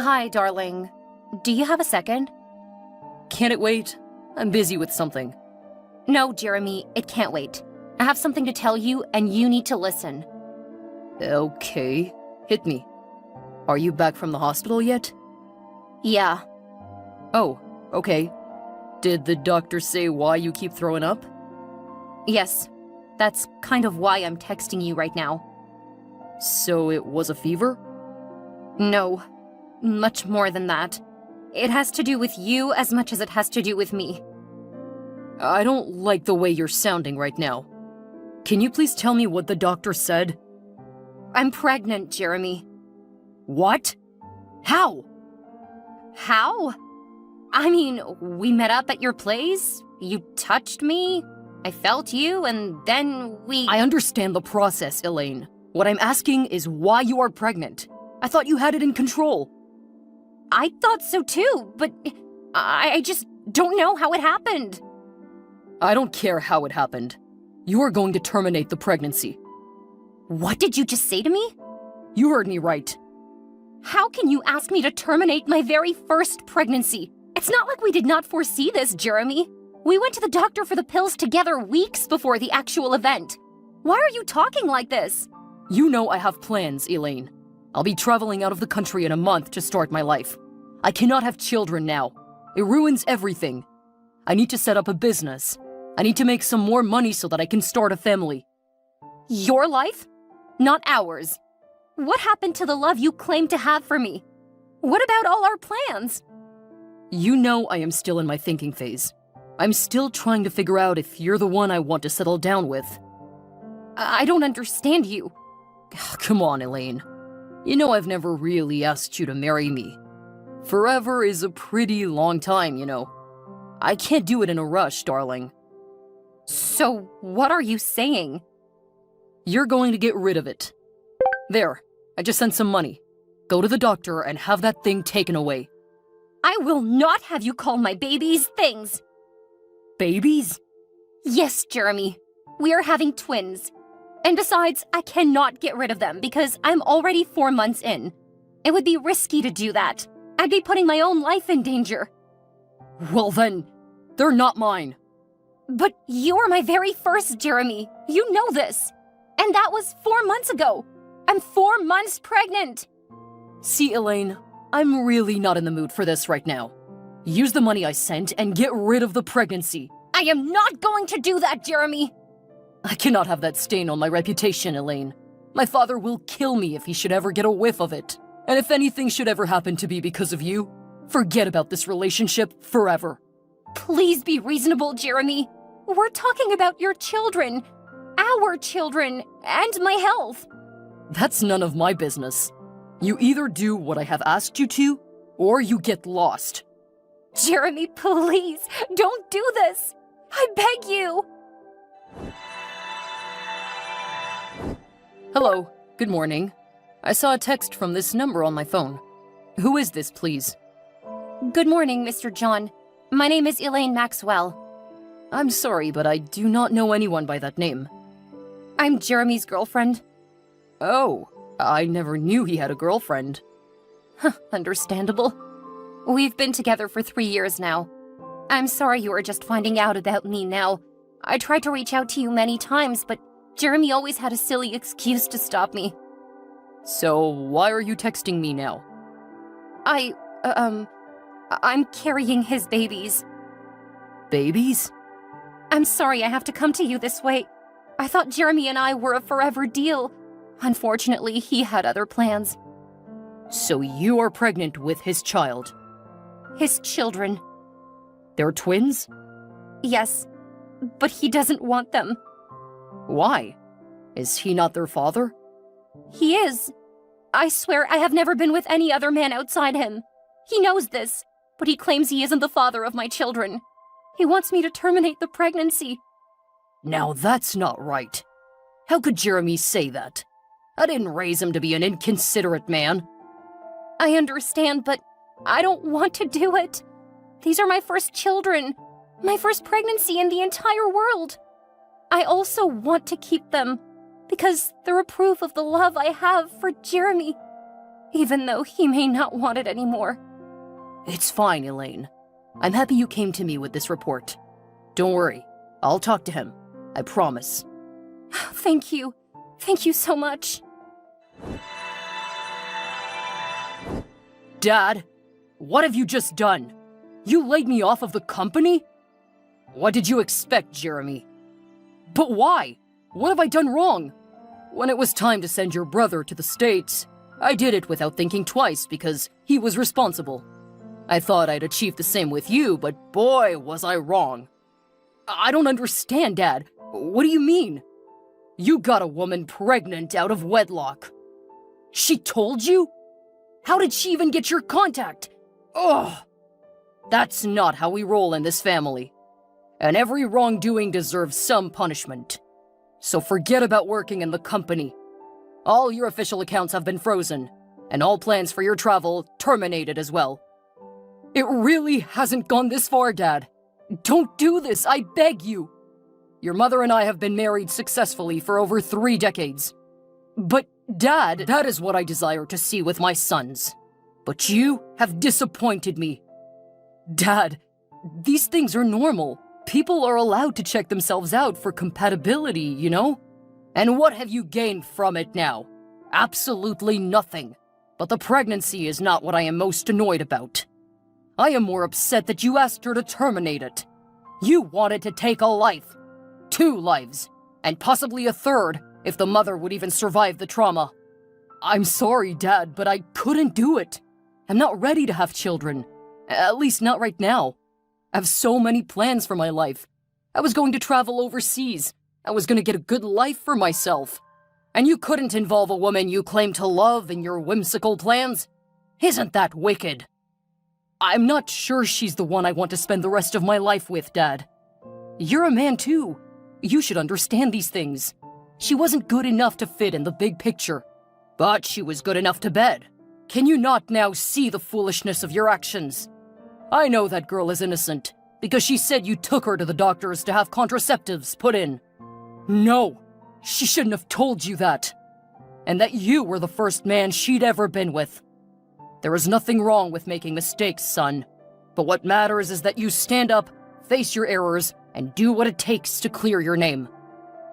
Hi, darling. Do you have a second? Can't it wait? I'm busy with something. No, Jeremy, it can't wait. I have something to tell you, and you need to listen. Okay, hit me. Are you back from the hospital yet? Yeah. Oh, okay. Did the doctor say why you keep throwing up? Yes. That's kind of why I'm texting you right now. So it was a fever? No. Much more than that. It has to do with you as much as it has to do with me. I don't like the way you're sounding right now. Can you please tell me what the doctor said? I'm pregnant, Jeremy. What? How? How? I mean, we met up at your place, you touched me, I felt you, and then we— I understand the process, Elaine. What I'm asking is why you are pregnant. I thought you had it in control. I thought so too, but I just don't know how it happened. I don't care how it happened. You are going to terminate the pregnancy. What did you just say to me? You heard me right. How can you ask me to terminate my very first pregnancy? It's not like we did not foresee this, Jeremy. We went to the doctor for the pills together weeks before the actual event. Why are you talking like this? You know I have plans, Elaine. I'll be traveling out of the country in a month to start my life. I cannot have children now. It ruins everything. I need to set up a business. I need to make some more money so that I can start a family. Your life? Not ours. What happened to the love you claimed to have for me? What about all our plans? You know I am still in my thinking phase. I'm still trying to figure out if you're the one I want to settle down with. I don't understand you. Come on, Elaine. You know I've never really asked you to marry me. Forever is a pretty long time, you know. I can't do it in a rush, darling. So, what are you saying? You're going to get rid of it. There, I just sent some money. Go to the doctor and have that thing taken away. I will not have you call my babies things. Babies? Yes, Jeremy. We are having twins. And besides, I cannot get rid of them because I'm already 4 months in. It would be risky to do that. I'd be putting my own life in danger. Well then, they're not mine. But you were my very first, Jeremy. You know this. And that was 4 months ago. I'm 4 months pregnant. See, Elaine, I'm really not in the mood for this right now. Use the money I sent and get rid of the pregnancy. I am not going to do that, Jeremy. I cannot have that stain on my reputation, Elaine. My father will kill me if he should ever get a whiff of it. And if anything should ever happen to be because of you, forget about this relationship forever. Please be reasonable, Jeremy. We're talking about your children, our children, and my health. That's none of my business. You either do what I have asked you to, or you get lost. Jeremy, please, don't do this. I beg you. Hello, good morning. I saw a text from this number on my phone. Who is this, please? Good morning, Mr. John. My name is Elaine Maxwell. I'm sorry, but I do not know anyone by that name. I'm Jeremy's girlfriend. Oh, I never knew he had a girlfriend. Understandable. We've been together for 3 years now. I'm sorry you are just finding out about me now. I tried to reach out to you many times, but Jeremy always had a silly excuse to stop me. So, why are you texting me now? I'm carrying his babies. Babies? I'm sorry I have to come to you this way. I thought Jeremy and I were a forever deal. Unfortunately, he had other plans. So you are pregnant with his child? His children. They're twins? Yes, but he doesn't want them. Why? Is he not their father? He is. I swear I have never been with any other man outside him. He knows this, but he claims he isn't the father of my children. He wants me to terminate the pregnancy. Now that's not right. How could Jeremy say that? I didn't raise him to be an inconsiderate man. I understand, but I don't want to do it. These are my first children. My first pregnancy in the entire world. I also want to keep them, because they're a proof of the love I have for Jeremy. even though he may not want it anymore. It's fine, Elaine. I'm happy you came to me with this report. Don't worry, I'll talk to him. I promise. Thank you. Thank you so much. Dad, what have you just done? You laid me off of the company? What did you expect, Jeremy? But why? What have I done wrong? When it was time to send your brother to the States, I did it without thinking twice because he was responsible. I thought I'd achieve the same with you, but boy, was I wrong. I don't understand, Dad. What do you mean? You got a woman pregnant out of wedlock. She told you? How did she even get your contact? Ugh! That's not how we roll in this family. And every wrongdoing deserves some punishment. So forget about working in the company. All your official accounts have been frozen, and all plans for your travel terminated as well. It really hasn't gone this far, Dad. Don't do this, I beg you. Your mother and I have been married successfully for over 3 decades. But, Dad, that is what I desire to see with my sons. But you have disappointed me. Dad, these things are normal. People are allowed to check themselves out for compatibility, you know? And what have you gained from it now? Absolutely nothing. But the pregnancy is not what I am most annoyed about. I am more upset that you asked her to terminate it. You wanted to take a life. 2 lives. And possibly a 3rd, if the mother would even survive the trauma. I'm sorry, Dad, but I couldn't do it. I'm not ready to have children. At least not right now. I have so many plans for my life. I was going to travel overseas. I was going to get a good life for myself. And you couldn't involve a woman you claim to love in your whimsical plans? Isn't that wicked? I'm not sure she's the one I want to spend the rest of my life with, Dad. You're a man too. You should understand these things. She wasn't good enough to fit in the big picture. But she was good enough to bed. Can you not now see the foolishness of your actions? I know that girl is innocent, because she said you took her to the doctors to have contraceptives put in. No, she shouldn't have told you that. And that you were the first man she'd ever been with. There is nothing wrong with making mistakes, son. But what matters is that you stand up, face your errors, and do what it takes to clear your name.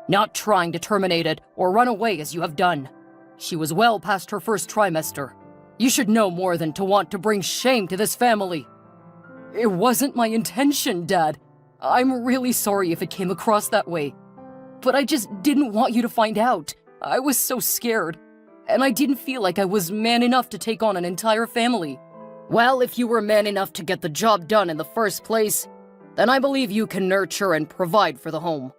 Not trying to terminate it or run away as you have done. She was well past her first trimester. You should know more than to want to bring shame to this family. It wasn't my intention, Dad. I'm really sorry if it came across that way. But I just didn't want you to find out. I was so scared. And I didn't feel like I was man enough to take on an entire family. Well, if you were man enough to get the job done in the first place, then I believe you can nurture and provide for the home.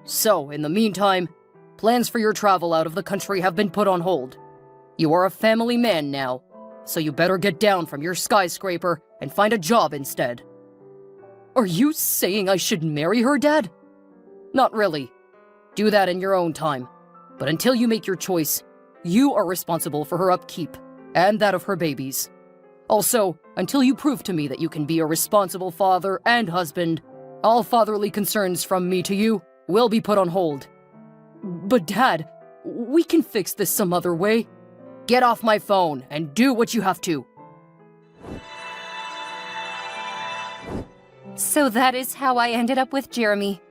So, in the meantime, plans for your travel out of the country have been put on hold. You are a family man now, so you better get down from your skyscraper and find a job instead. Are you saying I should marry her, Dad? Not really. Do that in your own time. But until you make your choice, you are responsible for her upkeep, and that of her babies. Also, until you prove to me that you can be a responsible father and husband, all fatherly concerns from me to you will be put on hold. But Dad, we can fix this some other way. Get off my phone and do what you have to. So that is how I ended up with Jeremy.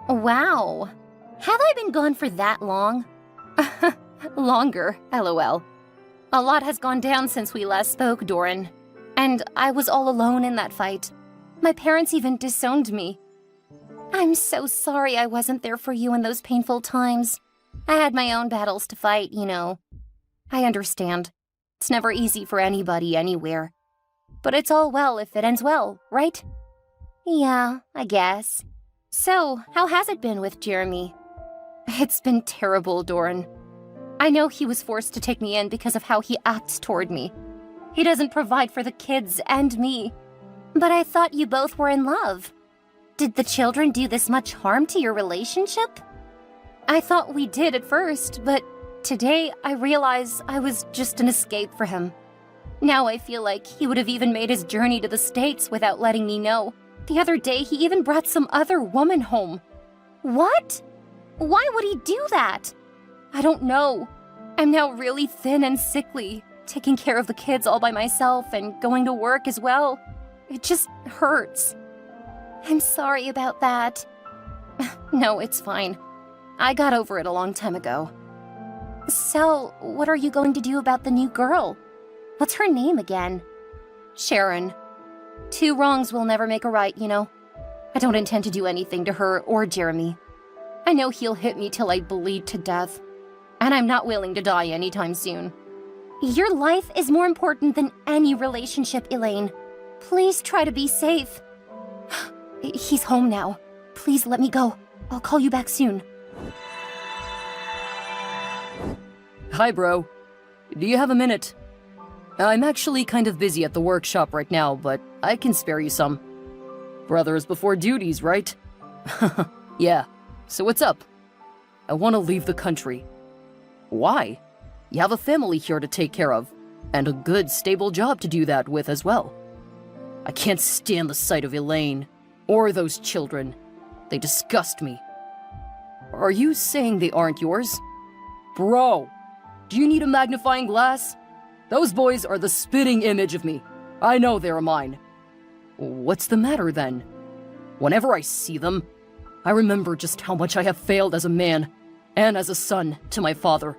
Wow. Have I been gone for that long? Longer, LOL. A lot has gone down since we last spoke, Doran. And I was all alone in that fight. My parents even disowned me. I'm so sorry I wasn't there for you in those painful times. I had my own battles to fight, you know. I understand. It's never easy for anybody anywhere. But it's all well if it ends well, right? Yeah, I guess. So, how has it been with Jeremy? It's been terrible, Doran. I know he was forced to take me in because of how he acts toward me. He doesn't provide for the kids and me. But I thought you both were in love. Did the children do this much harm to your relationship? I thought we did at first, but today I realize I was just an escape for him. Now I feel like he would have even made his journey to the States without letting me know. The other day he even brought some other woman home. What? Why would he do that? I don't know. I'm now really thin and sickly. taking care of the kids all by myself and going to work as well. It just hurts. I'm sorry about that. No, it's fine. I got over it a long time ago. So, what are you going to do about the new girl? What's her name again? Sharon. 2 wrongs will never make a right, you know. I don't intend to do anything to her or Jeremy. I know he'll hit me till I bleed to death. And I'm not willing to die anytime soon. Your life is more important than any relationship, Elaine. Please try to be safe. He's home now. Please let me go. I'll call you back soon. Hi, bro. Do you have a minute? I'm actually kind of busy at the workshop right now, but I can spare you some. Brothers before duties, right? Yeah. So what's up? I want to leave the country. Why? You have a family here to take care of, and a good, stable job to do that with as well. I can't stand the sight of Elaine, or those children. They disgust me. Are you saying they aren't yours? Bro, do you need a magnifying glass? Those boys are the spitting image of me. I know they're mine. What's the matter then? Whenever I see them, I remember just how much I have failed as a man, and as a son to my father.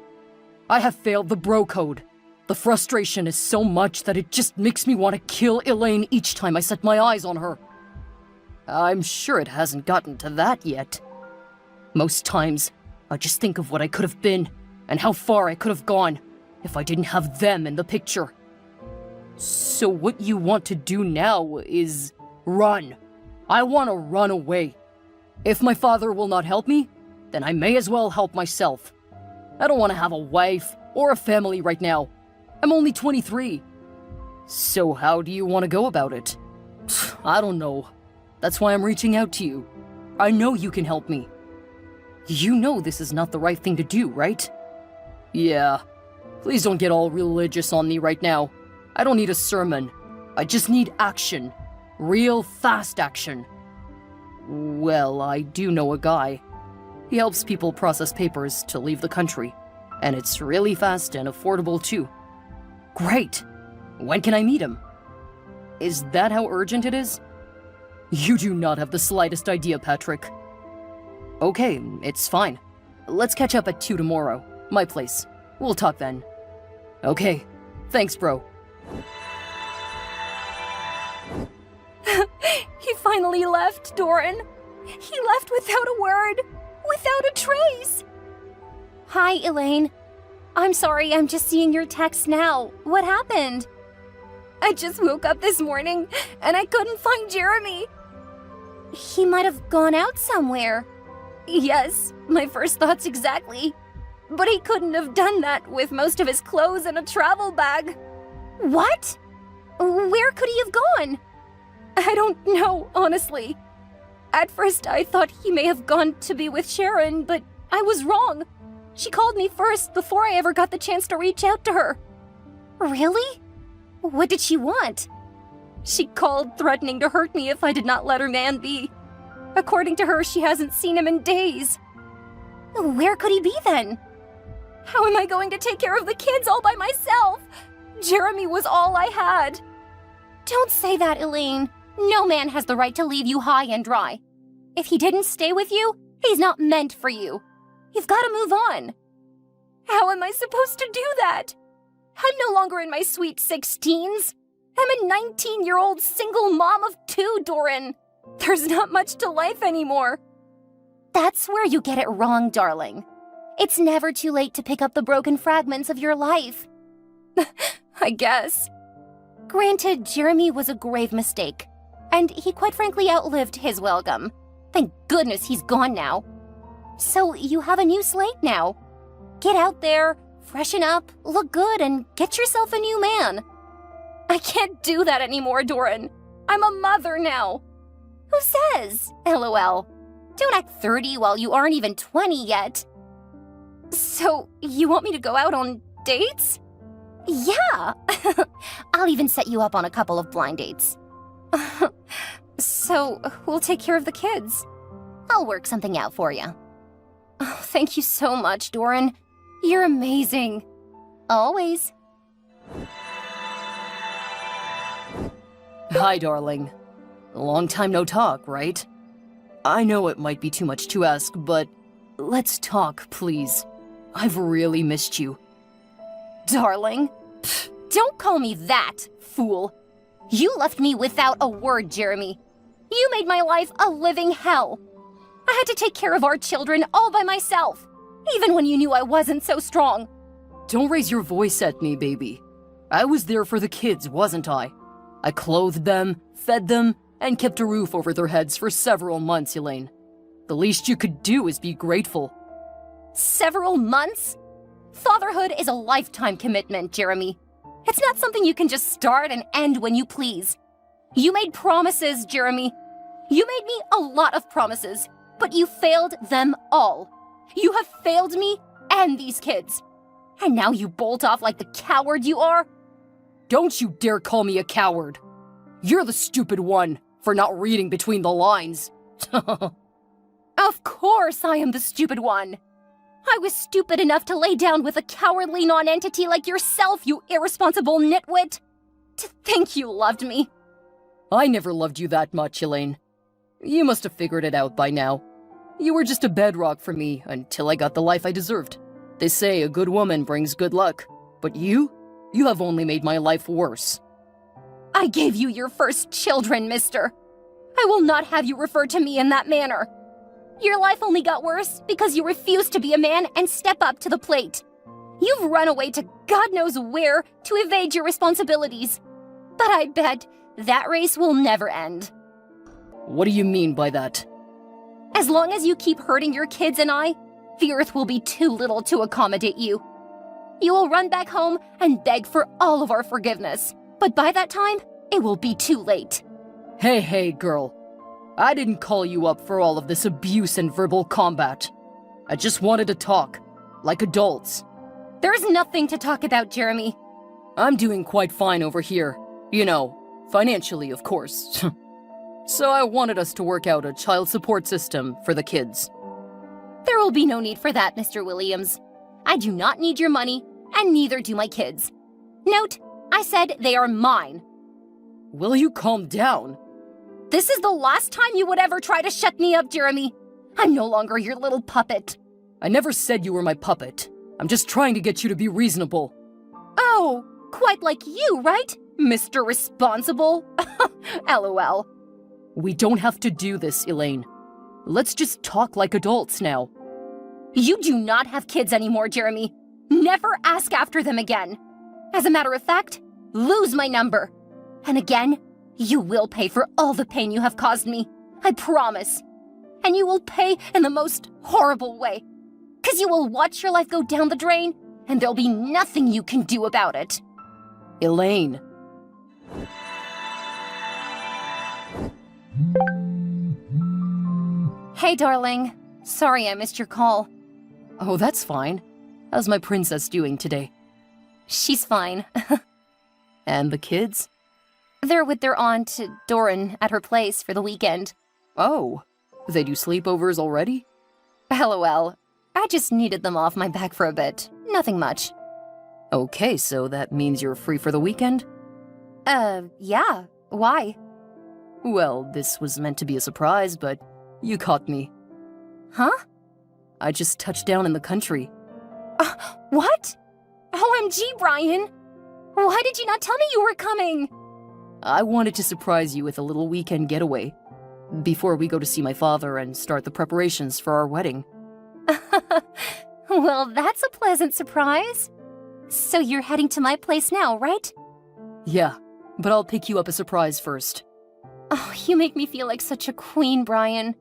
I have failed the bro code. The frustration is so much that it just makes me want to kill Elaine each time I set my eyes on her. I'm sure it hasn't gotten to that yet. Most times, I just think of what I could have been, and how far I could have gone, if I didn't have them in the picture. So what you want to do now is run. I want to run away. If my father will not help me, then I may as well help myself. I don't want to have a wife or a family right now. I'm only 23. So how do you want to go about it? I don't know. That's why I'm reaching out to you. I know you can help me. You know this is not the right thing to do, right? Yeah. Please don't get all religious on me right now. I don't need a sermon. I just need action. Real fast action. Well, I do know a guy. He helps people process papers to leave the country. And it's really fast and affordable too. Great! When can I meet him? Is that how urgent it is? You do not have the slightest idea, Patrick. Okay, it's fine. Let's catch up at 2 tomorrow. My place. We'll talk then. Okay. Thanks, bro. He finally left, Doran. He left without a word, without a trace. Hi, Elaine. I'm sorry, I'm just seeing your text now. What happened? I just woke up this morning and I couldn't find Jeremy. He might have gone out somewhere. Yes, my first thoughts exactly. But he couldn't have done that with most of his clothes in a travel bag. What? Where could he have gone? I don't know, honestly. At first, I thought he may have gone to be with Sharon, but I was wrong. She called me first before I ever got the chance to reach out to her. Really? What did she want? She called, threatening to hurt me if I did not let her man be. According to her, she hasn't seen him in days. Where could he be then? How am I going to take care of the kids all by myself? Jeremy was all I had. Don't say that, Elaine. No man has the right to leave you high and dry. If he didn't stay with you, he's not meant for you. You've got to move on. How am I supposed to do that? I'm no longer in my sweet 16s. I'm a 19-year-old single mom of 2, Doran. There's not much to life anymore. That's where you get it wrong, darling. It's never too late to pick up the broken fragments of your life. I guess. Granted, Jeremy was a grave mistake, and he quite frankly outlived his welcome. Thank goodness he's gone now. So you have a new slate now. Get out there, freshen up, look good, and get yourself a new man. I can't do that anymore, Doran. I'm a mother now. Who says? LOL. Don't act 30 while you aren't even 20 yet. So, you want me to go out on dates? Yeah! I'll even set you up on a couple of blind dates. So, who'll take care of the kids? I'll work something out for you. Oh, thank you so much, Doran. You're amazing. Always. Hi, darling. Long time no talk, right? I know it might be too much to ask, but let's talk, please. I've really missed you. Darling? Pfft, don't call me that, fool. You left me without a word, Jeremy. You made my life a living hell. I had to take care of our children all by myself, even when you knew I wasn't so strong. Don't raise your voice at me, baby. I was there for the kids, wasn't I? I clothed them, fed them, and kept a roof over their heads for several months, Elaine. The least you could do is be grateful. Several months? Fatherhood is a lifetime commitment, Jeremy. It's not something you can just start and end when you please. You made promises, Jeremy. You made me a lot of promises, but you failed them all. You have failed me and these kids. And now you bolt off like the coward you are? Don't you dare call me a coward. You're the stupid one for not reading between the lines. Of course I am the stupid one. I was stupid enough to lay down with a cowardly non-entity like yourself, you irresponsible nitwit. To think you loved me. I never loved you that much, Elaine. You must have figured it out by now. You were just a bedrock for me until I got the life I deserved. They say a good woman brings good luck, but you have only made my life worse. I gave you your first children, mister. I will not have you refer to me in that manner. Your life only got worse because you refused to be a man and step up to the plate. You've run away to God knows where to evade your responsibilities. But I bet that race will never end. What do you mean by that? As long as you keep hurting your kids and I, the earth will be too little to accommodate you. You will run back home and beg for all of our forgiveness. But by that time, it will be too late. Hey, girl. I didn't call you up for all of this abuse and verbal combat. I just wanted to talk, like adults. There's nothing to talk about, Jeremy. I'm doing quite fine over here. You know, financially, of course. So I wanted us to work out a child support system for the kids. There will be no need for that, Mr. Williams. I do not need your money, and neither do my kids. Note, I said they are mine. Will you calm down? This is the last time you would ever try to shut me up, Jeremy. I'm no longer your little puppet. I never said you were my puppet. I'm just trying to get you to be reasonable. Oh, quite like you, right, Mr. Responsible? LOL. We don't have to do this, Elaine. Let's just talk like adults now. You do not have kids anymore, Jeremy. Never ask after them again. As a matter of fact, lose my number. And again, you will pay for all the pain you have caused me. I promise. And you will pay in the most horrible way. 'Cause you will watch your life go down the drain, and there'll be nothing you can do about it. Elaine. Hey, darling. Sorry I missed your call. Oh, that's fine. How's my princess doing today? She's fine. And the kids? They're with their aunt, Doran, at her place for the weekend. Oh, they do sleepovers already? LOL. I just needed them off my back for a bit. Nothing much. Okay, so that means you're free for the weekend? Yeah. Why? Well, this was meant to be a surprise, but you caught me. Huh? I just touched down in the country. What? OMG, Brian! Why did you not tell me you were coming? I wanted to surprise you with a little weekend getaway before we go to see my father and start the preparations for our wedding. Well, that's a pleasant surprise. So you're heading to my place now, right? Yeah, but I'll pick you up a surprise first. Oh, you make me feel like such a queen, Brian.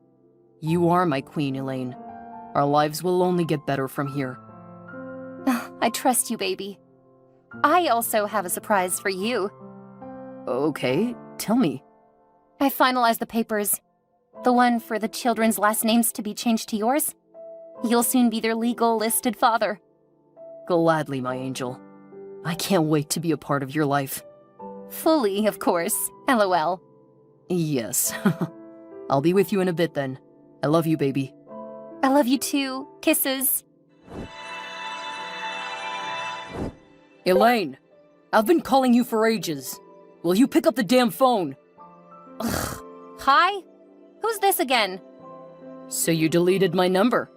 You are my queen, Elaine. Our lives will only get better from here. I trust you, baby. I also have a surprise for you. Okay, tell me. I finalized the papers. The one for the children's last names to be changed to yours. You'll soon be their legal listed father. Gladly, my angel. I can't wait to be a part of your life. Fully, of course. LOL. Yes. I'll be with you in a bit then. I love you, baby. I love you too. Kisses. Elaine, I've been calling you for ages. Will you pick up the damn phone? Ugh. Hi? Who's this again? So you deleted my number?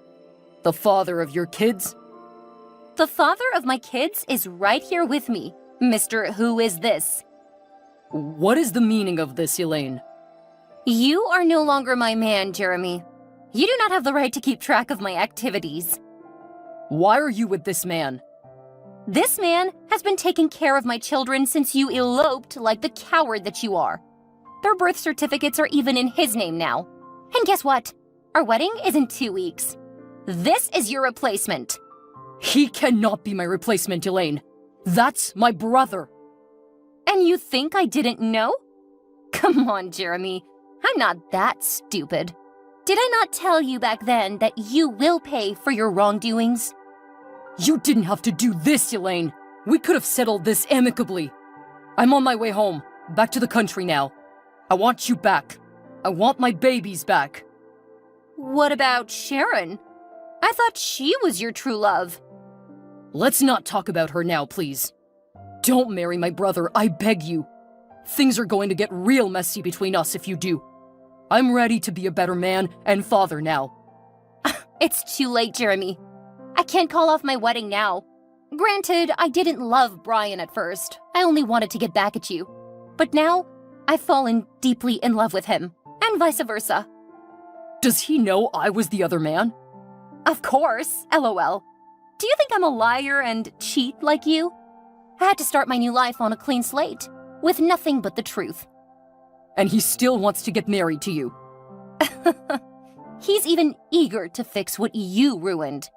The father of your kids? The father of my kids is right here with me. Mr. Who is this? What is the meaning of this, Elaine? You are no longer my man, Jeremy. You do not have the right to keep track of my activities. Why are you with this man? This man has been taking care of my children since you eloped like the coward that you are. Their birth certificates are even in his name now. And guess what? Our wedding is in 2 weeks. This is your replacement. He cannot be my replacement, Elaine. That's my brother. And you think I didn't know? Come on, Jeremy. I'm not that stupid. Did I not tell you back then that you will pay for your wrongdoings? You didn't have to do this, Elaine. We could have settled this amicably. I'm on my way home, back to the country now. I want you back. I want my babies back. What about Sharon? I thought she was your true love. Let's not talk about her now, please. Don't marry my brother, I beg you. Things are going to get real messy between us if you do. I'm ready to be a better man and father now. It's too late, Jeremy. I can't call off my wedding now. Granted, I didn't love Brian at first. I only wanted to get back at you. But now, I've fallen deeply in love with him, and vice versa. Does he know I was the other man? Of course, LOL. Do you think I'm a liar and cheat like you? I had to start my new life on a clean slate, with nothing but the truth. And he still wants to get married to you. He's even eager to fix what you ruined.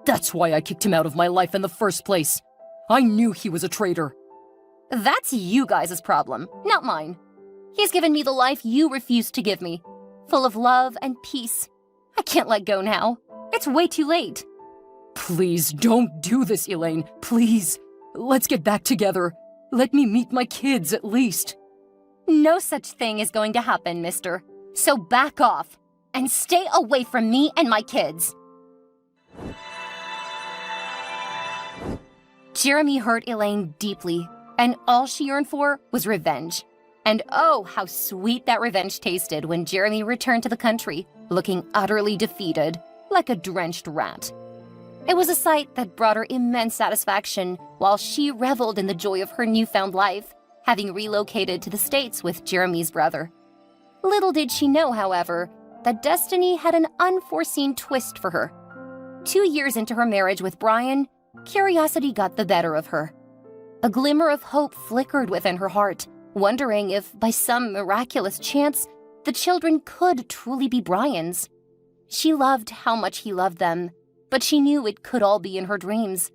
That's why I kicked him out of my life in the first place. I knew he was a traitor. That's you guys' problem, not mine. He's given me the life you refused to give me, full of love and peace. I can't let go now. It's way too late. Please don't do this, Elaine. Please. Let's get back together. Let me meet my kids at least. No such thing is going to happen, mister. So back off and stay away from me and my kids. Jeremy hurt Elaine deeply, and all she yearned for was revenge. And oh, how sweet that revenge tasted when Jeremy returned to the country, looking utterly defeated, like a drenched rat. It was a sight that brought her immense satisfaction while she reveled in the joy of her newfound life, having relocated to the States with Jeremy's brother. Little did she know, however, that destiny had an unforeseen twist for her. 2 years into her marriage with Brian, curiosity got the better of her. A glimmer of hope flickered within her heart, wondering if, by some miraculous chance, the children could truly be Brian's. She loved how much he loved them, but she knew it could all be in her dreams.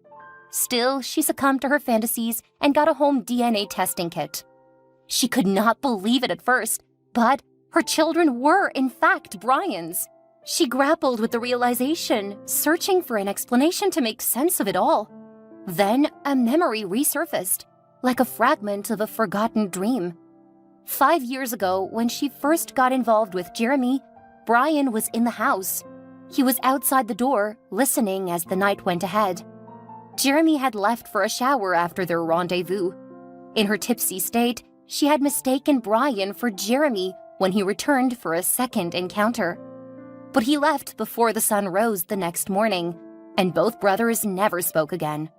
Still, she succumbed to her fantasies and got a home DNA testing kit. She could not believe it at first, but her children were, in fact, Brian's. She grappled with the realization, searching for an explanation to make sense of it all. Then, a memory resurfaced, like a fragment of a forgotten dream. 5 years ago, when she first got involved with Jeremy, Brian was in the house. He was outside the door, listening as the night went ahead. Jeremy had left for a shower after their rendezvous. In her tipsy state, she had mistaken Brian for Jeremy when he returned for a second encounter. But he left before the sun rose the next morning, and both brothers never spoke again.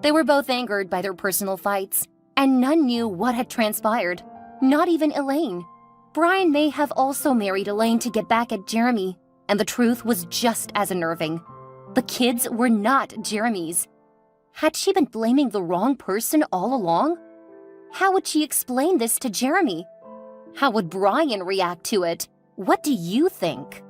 They were both angered by their personal fights, and none knew what had transpired, not even Elaine. Brian may have also married Elaine to get back at Jeremy, and the truth was just as unnerving. The kids were not Jeremy's. Had she been blaming the wrong person all along? How would she explain this to Jeremy? How would Brian react to it? What do you think?